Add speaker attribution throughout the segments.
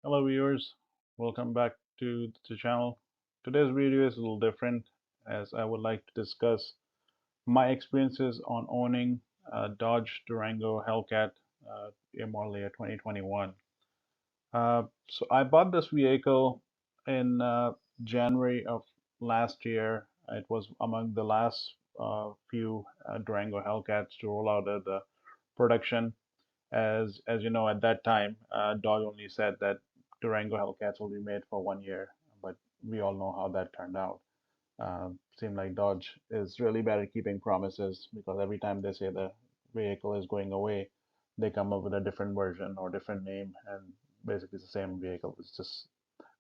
Speaker 1: Hello viewers, welcome back to the channel. Today's video is a little different as I would like to discuss my experiences on owning a Dodge Durango Hellcat year model year 2021. So I bought this vehicle in January of last year. It was among the last few Durango Hellcats to roll out of the production. As you know, at that time, Dodge only said that Durango Hellcats will be made for 1 year, but we all know how that turned out. Seemed like Dodge is really bad at keeping promises because every time they say the vehicle is going away, they come up with a different version or different name, and basically it's the same vehicle. It's just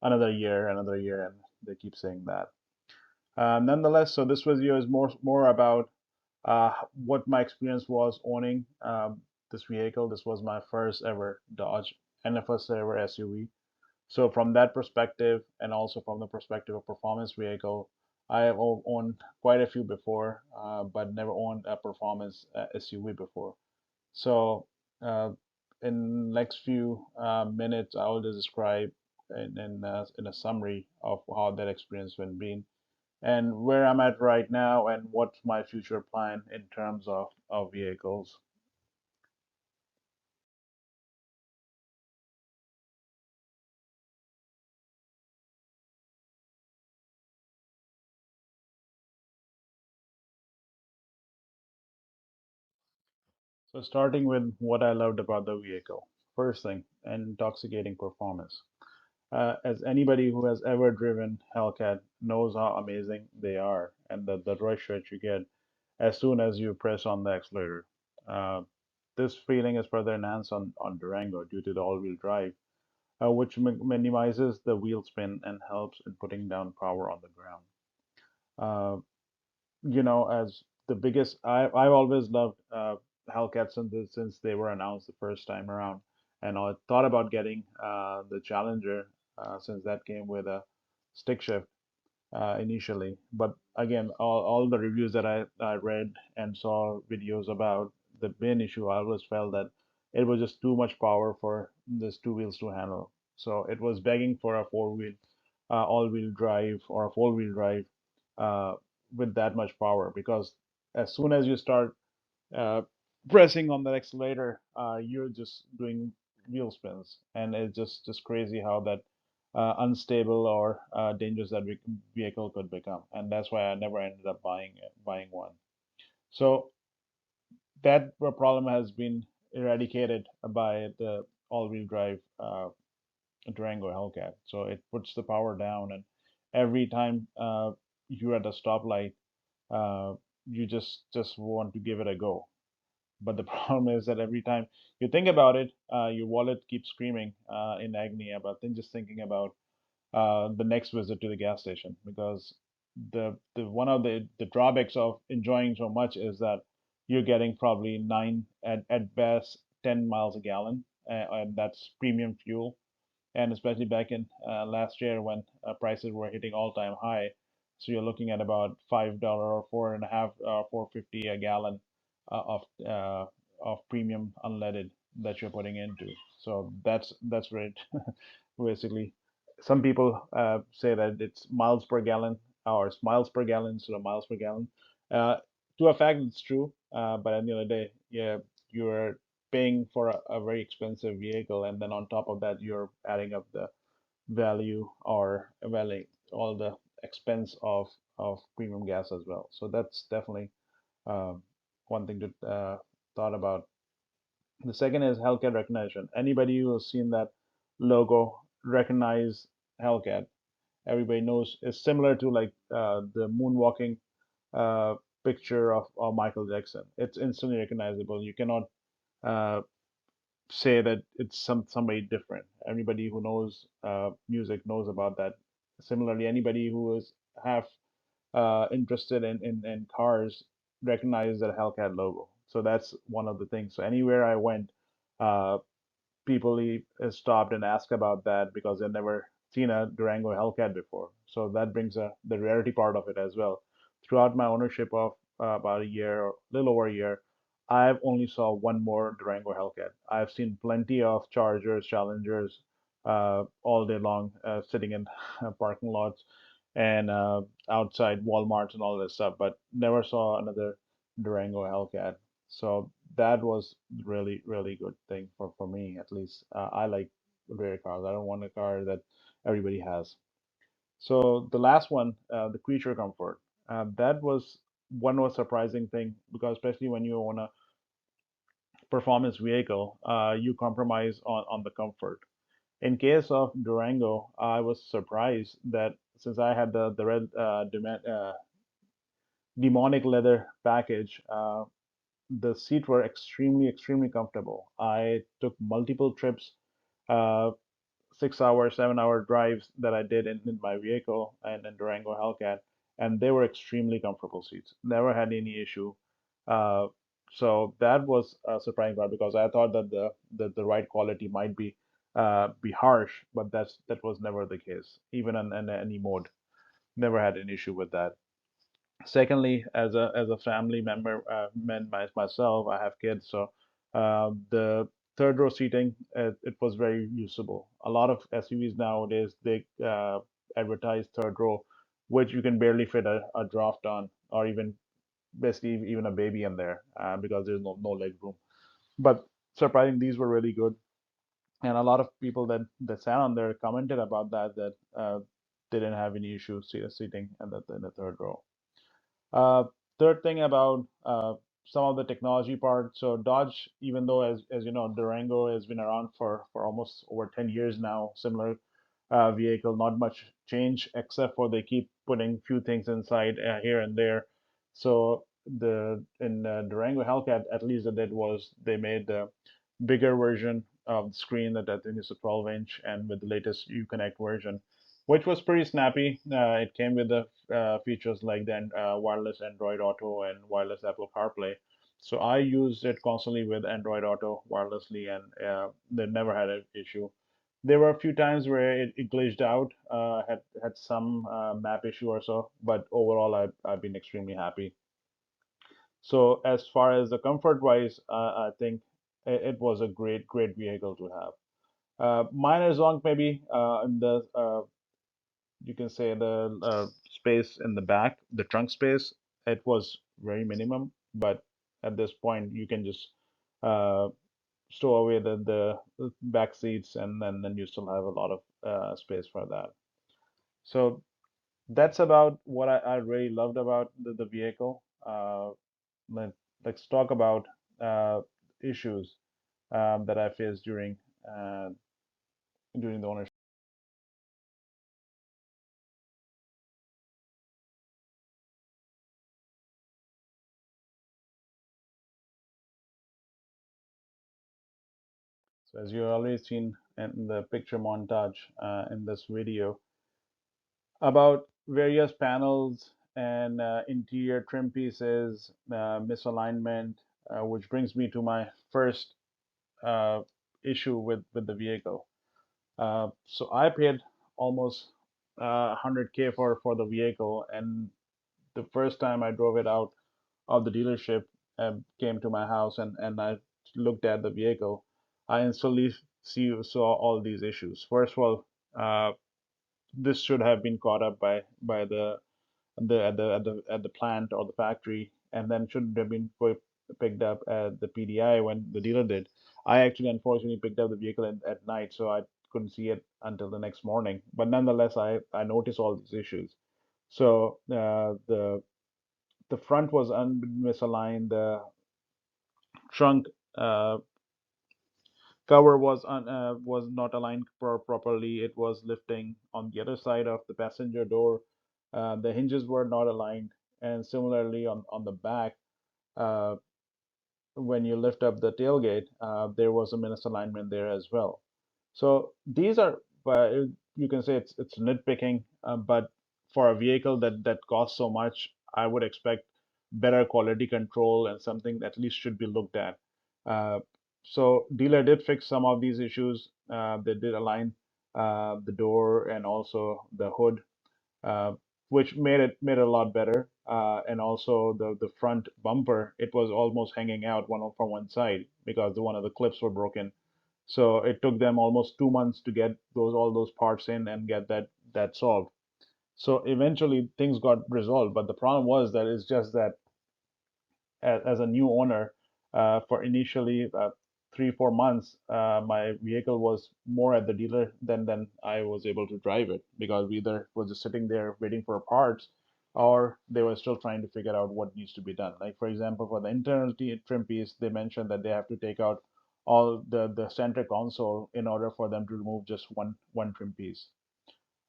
Speaker 1: another year, and they keep saying that. Nonetheless, so this video is more about what my experience was owning this vehicle. This was my first ever Dodge and the first ever SUV. So from that perspective, and also from the perspective of performance vehicle, I have owned quite a few before, but never owned a performance SUV before. So uh, in next few minutes, I will just describe in a summary of how that experience has been and where I'm at right now and what's my future plan in terms of vehicles. So starting with what I loved about the vehicle. First thing, intoxicating performance. As anybody who has ever driven Hellcat knows how amazing they are and the rush that you get as soon as you press on the accelerator. Uh, this feeling is further enhanced on Durango due to the all-wheel drive, which minimizes the wheel spin and helps in putting down power on the ground. Uh, as the biggest, I've always loved Hellcats since they were announced the first time around, and I thought about getting the Challenger since that came with a stick shift initially. But again, all the reviews that I read and saw videos about, the main issue I always felt that it was just too much power for this two wheels to handle. So it was begging for a four-wheel, all-wheel drive or a four-wheel drive uh, with that much power. Because as soon as you start uh, pressing on the accelerator, you're just doing wheel spins, and it's just crazy how that unstable or dangerous that vehicle could become, and that's why I never ended up buying one. So that problem has been eradicated by the all-wheel drive Durango Hellcat. So it puts the power down, and every time you're at a stoplight, uh, you just want to give it a go. But the problem is that every time you think about it, your wallet keeps screaming in agony about just thinking about the next visit to the gas station, because the one of the drawbacks of enjoying so much is that you're getting probably nine at best 10 miles a gallon, and that's premium fuel. And especially back in last year when prices were hitting all-time high, so you're looking at about $5 or four and a half, 4.50 a gallon of premium unleaded that you're putting into. So that's where it basically. Some people say that it's miles per gallon or it's miles per gallon instead of miles per gallon. Uh, to a fact, it's true, but at the end of the day, yeah, you're paying for a very expensive vehicle, and then on top of that, you're adding up the value or value all the expense of premium gas as well. So that's definitely um, one thing to thought about. The second is Hellcat recognition. Anybody who has seen that logo recognize Hellcat. Everybody knows it's similar to like the moonwalking uh, picture of Michael Jackson. It's instantly recognizable. You cannot uh, say that it's somebody different. Everybody who knows music knows about that. Similarly, anybody who is half interested in cars recognize that Hellcat logo. So that's one of the things. So anywhere I went, uh, people stopped and asked about that because they've never seen a Durango Hellcat before. So that brings the rarity part of it as well. Throughout my ownership of about a year, or a little over a year, I've only saw one more Durango Hellcat. I've seen plenty of Chargers, Challengers, all day long, sitting in parking lots and outside Walmarts and all this stuff, but never saw another Durango Hellcat. So that was really, really good thing for me, at least. I like rare cars. I don't want a car that everybody has. So the last one, the creature comfort, that was one was surprising thing because especially when you own a performance vehicle, you compromise on the comfort. In case of Durango, I was surprised that since I had the red demonic leather package, the seats were extremely comfortable. I took multiple trips, uh, 6 hour, 7 hour drives that I did in my vehicle and in Durango Hellcat, and they were extremely comfortable seats. Never had any issue. Uh, so that was a surprising part because I thought that the ride quality might be harsh, but that was never the case. Even in any mode, never had an issue with that. Secondly, as a family member, myself, I have kids, so the third row seating, it was very usable. A lot of SUVs nowadays, they advertise third row, which you can barely fit a draft on, or even basically even a baby in there, because there's no leg room. But surprising, these were really good, and a lot of people that sat on there commented about that they didn't have any issues seating in the third row. Uh, Third thing about some of the technology part. So Dodge, even though as you know, Durango has been around for almost over 10 years now, similar vehicle, not much change except for they keep putting few things inside here and there. So the in Durango Hellcat, at least that did was they made the bigger version of the screen that I think is a 12 inch, and with the latest Uconnect version, which was pretty snappy. It came with the features like the wireless Android Auto and wireless Apple CarPlay. So I used it constantly with Android Auto wirelessly, and they never had an issue. There were a few times where it glitched out, had some map issue or so, but overall I've been extremely happy. So as far as the comfort wise, I think it was a great vehicle to have. Minor zonk maybe in the you can say the space in the back, the trunk space, it was very minimum. But at this point, you can just uh, stow away the back seats, and then you still have a lot of space for that. So that's about what I really loved about the vehicle. Let, let's talk about uh, issues that I faced uh, during the ownership. So as you already seen in the picture montage in this video about various panels and interior trim pieces, misalignment, which brings me to my first uh, issue with the vehicle. So I paid almost 100K for the vehicle, and the first time I drove it out of the dealership and came to my house and I looked at the vehicle, I instantly saw all these issues. First of all, this should have been caught up by the plant or the factory, and then shouldn't have been picked up at the PDI when the dealer did. I actually unfortunately picked up the vehicle at night, so I couldn't see it until the next morning. But nonetheless, I noticed all these issues. So the front was misaligned. The trunk cover was not aligned properly. It was lifting on the other side of the passenger door. The hinges were not aligned, and similarly on the back, uh, when you lift up the tailgate, there was a misalignment there as well. So these are, you can say it's nitpicking, but for a vehicle that costs so much, I would expect better quality control and something that at least should be looked at. Uh, so dealer did fix some of these issues. They did align the door and also the hood, uh, which made it a lot better. And also the front bumper, it was almost hanging out from one side because one of the clips were broken. So it took them almost 2 months to get all those parts in and get that solved. So eventually things got resolved, but the problem was that it's just that as a new owner, for initially 3 4 months, my vehicle was more at the dealer than I was able to drive it, because we either was just sitting there waiting for parts, or they were still trying to figure out what needs to be done. Like for example, for the internal trim piece, they mentioned that they have to take out all the center console in order for them to remove just one trim piece.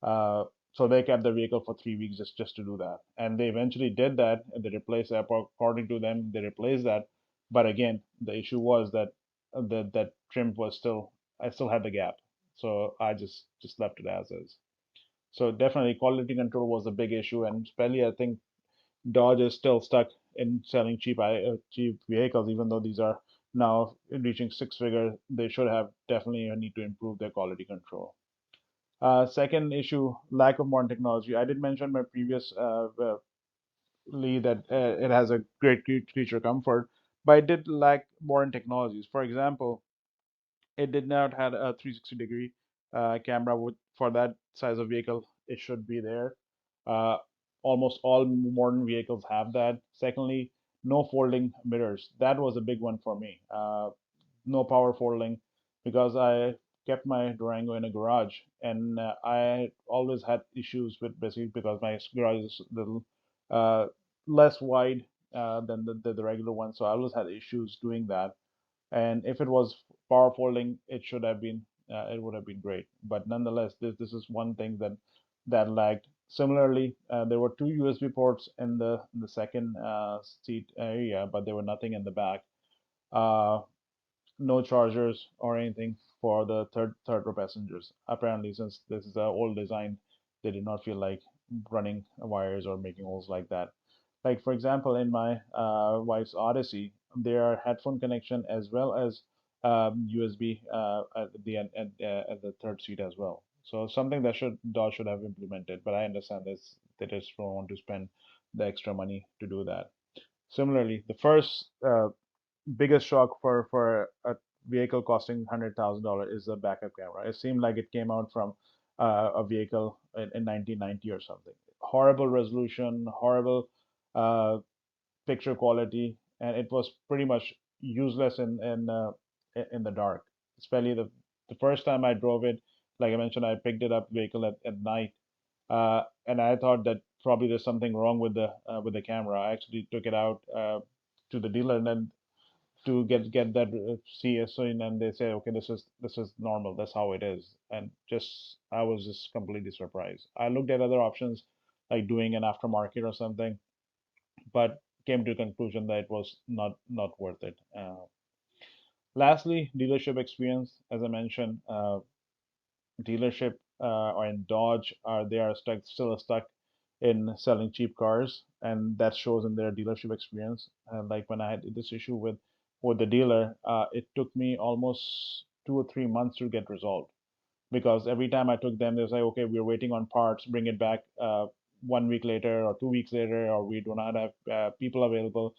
Speaker 1: Uh, so they kept the vehicle for 3 weeks just to do that, and they eventually did that. And they replaced that. According to them, they replaced that. But again, the issue was that that trim was still, I still had the gap, so I just left it as is. So definitely, quality control was a big issue, and especially I think Dodge is still stuck in selling cheap vehicles, even though these are now reaching six figure. They should have definitely need to improve their quality control. Second issue, lack of modern technology. I did mention my previous that it has a great creature comfort, but it did lack modern technologies. For example, it did not have a 360-degree camera. For that size of vehicle, it should be there. Uh, Almost all modern vehicles have that. Secondly, no folding mirrors. That was a big one for me. No power folding, because I kept my Durango in a garage, and I always had issues with, basically because my garage is a little uh, less wide than the regular one, so I always had issues doing that. And if it was power folding, it would have been great. But nonetheless, this is one thing that lagged. Similarly, there were two USB ports in the second seat area, but there were nothing in the back. Uh, no chargers or anything for the third row passengers. Apparently, since this is an old design, they did not feel like running wires or making holes like that. Like for example, in my wife's Odyssey, there are headphone connection as well as USB at the third seat as well. So something that Dodge should have implemented, but I understand this they just don't want to spend the extra money to do that. Similarly, the first biggest shock for a vehicle costing $100,000 is the backup camera. It seemed like it came out from a vehicle in 1990 or something. Horrible resolution, horrible uh, picture quality, and it was pretty much useless in the dark. Especially the first time I drove it, like I mentioned, I picked it up vehicle at night, and I thought that probably there's something wrong with the camera. I actually took it out to the dealer, and then to get that CSO in, and they say, okay, this is normal. That's how it is. And just I was just completely surprised. I looked at other options, like doing an aftermarket or something, but came to the conclusion that it was not worth it. Lastly, dealership experience. As I mentioned, dealership or in Dodge are they are still stuck in selling cheap cars, and that shows in their dealership experience. Like when I had this issue with the dealer, it took me almost 2 or 3 months to get resolved, because every time I took them, they was like, okay, we're waiting on parts, bring it back 1 week later or 2 weeks later, or we do not have people available.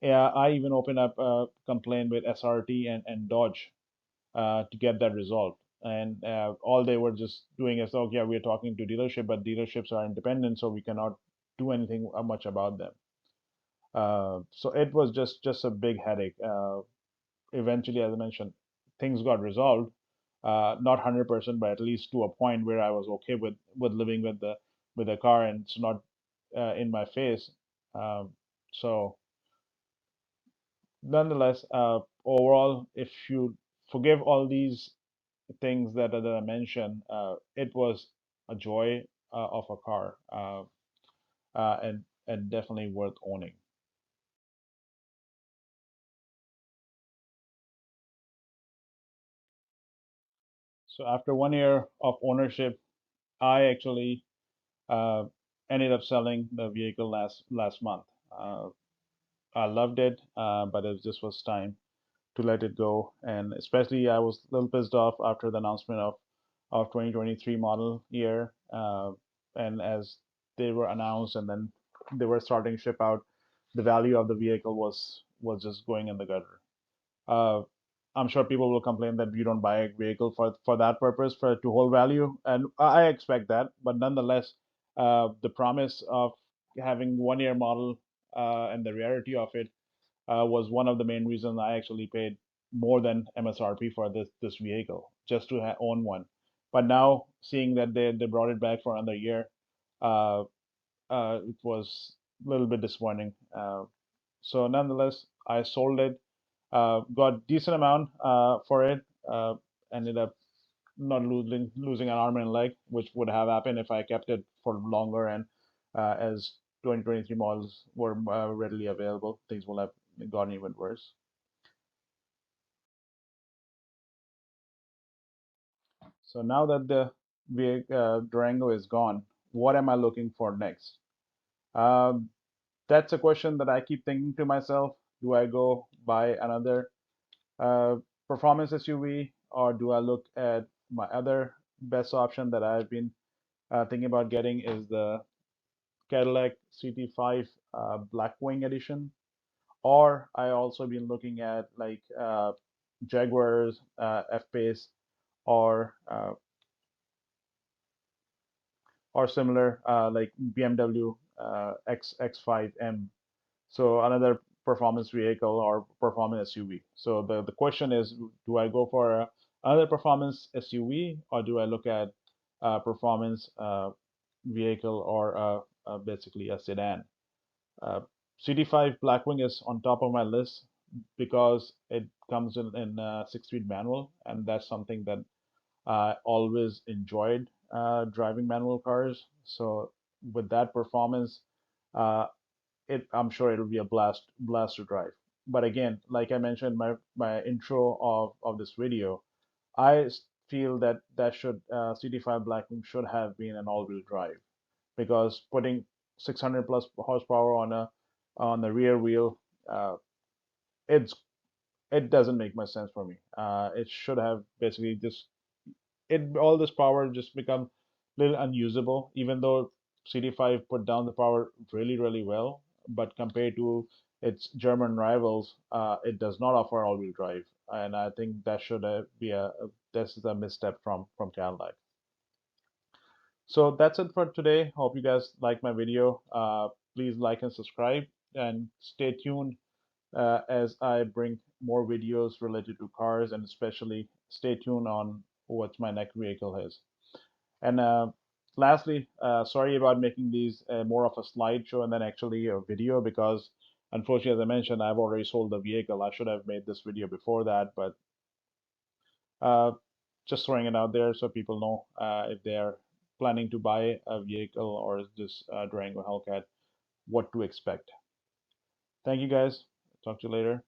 Speaker 1: Yeah, I even opened up a complaint with SRT and Dodge to get that resolved. And all they were just doing is, oh yeah, we're talking to dealership, but dealerships are independent, so we cannot do anything much about them. So it was just a big headache. Eventually, as I mentioned, things got resolved. Not 100%, but at least to a point where I was okay with living with the car, and it's not in my face. Um, so nonetheless, overall, if you forgive all these things that I mentioned, it was a joy of a car, and definitely worth owning. So after 1 year of ownership, I actually uh, ended up selling the vehicle last month. Uh, I loved it, but it just was time to let it go. And especially, I was a little pissed off after the announcement of 2023 model year, and as they were announced, and then they were starting to ship out, the value of the vehicle was just going in the gutter. Uh, I'm sure people will complain that you don't buy a vehicle for that purpose, for to hold value, and I expect that. But nonetheless, the promise of having 1 year model and the rarity of it was one of the main reasons I actually paid more than MSRP for this vehicle just to own one. But now seeing that they brought it back for another year, uh, it was a little bit disappointing. So nonetheless, I sold it, got decent amount for it, ended up not losing an arm and a leg, which would have happened if I kept it for longer. And as 2023 models were readily available, things will have gotten even worse. So now that the Durango is gone, what am I looking for next? Um, that's a question that I keep thinking to myself. Do I go buy another uh, performance SUV, or do I look at my other best option that I've been thinking about getting is the Cadillac CT5 Blackwing Edition, or I also been looking at like Jaguars F-Pace or similar like BMW X5M. So another performance vehicle or performance SUV. So the question is, do I go for another performance SUV, or do I look at performance vehicle or basically a sedan? Uh, CT5 Blackwing is on top of my list because it comes in 6-speed manual, and that's something that I always enjoyed driving manual cars. So with that performance, uh, I'm sure it'll be a blast to drive. But again, like I mentioned, my intro of this video, I feel that CT5 Blackwing should have been an all-wheel drive, because putting 600 plus horsepower on the rear wheel, uh, it's it doesn't make much sense for me. It should have basically just it all this power just become a little unusable, even though CD5 put down the power really well. But compared to its German rivals, it does not offer all-wheel drive, and I think that should be this is a misstep from Cadillac. So that's it for today. Hope you guys like my video. Please like and subscribe, and stay tuned as I bring more videos related to cars, and especially stay tuned on what my next vehicle is. And lastly, sorry about making these more of a slideshow and then actually a video, because unfortunately, as I mentioned, I've already sold the vehicle. I should have made this video before that, but uh, just throwing it out there so people know if they're planning to buy a vehicle or this Durango Hellcat, what to expect. Thank you guys. Talk to you later.